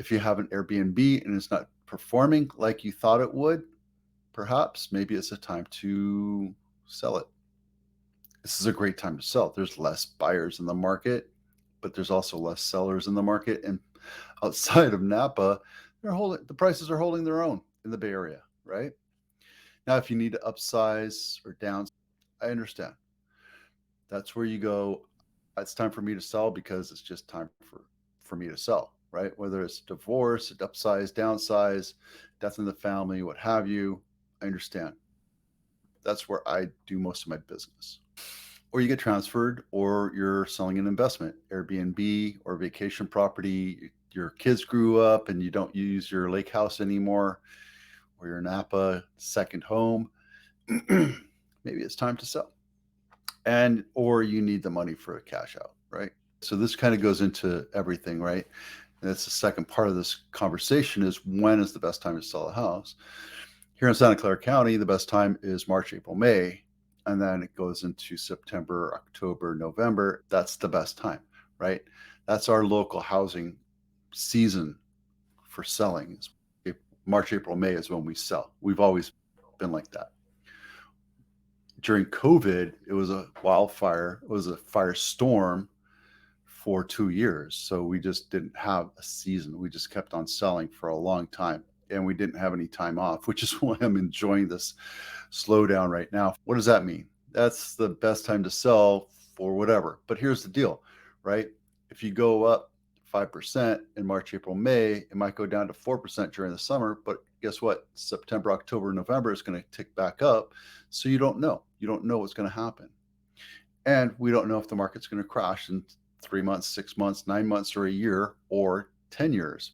If you have an Airbnb and it's not performing like you thought it would, perhaps maybe it's a time to sell it. This is a great time to sell. There's less buyers in the market, but there's also less sellers in the market. And outside of Napa, the prices are holding their own in the Bay Area, right? Now, if you need to upsize or down, I understand. That's where you go. It's time for me to sell because it's just time for me to sell, right? Whether it's divorce, upsize, downsize, death in the family, what have you. I understand. That's where I do most of my business. Or you get transferred, or you're selling an investment, Airbnb or vacation property. Your kids grew up and you don't use your lake house anymore, or your Napa second home. Maybe it's time to sell. And or you need the money for a cash out, right? So this kind of goes into everything, right? And that's the second part of this conversation is when is the best time to sell a house? Here in Santa Clara County, the best time is March, April, May, and then it goes into September, October, November. That's the best time, right? That's our local housing season for selling. March, April, May is when we sell. We've always been like that. During COVID, it was a wildfire. It was a firestorm for 2 years. So we just didn't have a season. We just kept on selling for a long time. And we didn't have any time off, which is why I'm enjoying this slowdown right now. What does that mean? That's the best time to sell for whatever. But here's the deal, right? If you go up 5% in March, April, May, it might go down to 4% during the summer. But guess what? September, October, November is going to tick back up. So you don't know. You don't know what's going to happen. And we don't know if the market's going to crash in 3 months, 6 months, 9 months, or a year, or 10 years.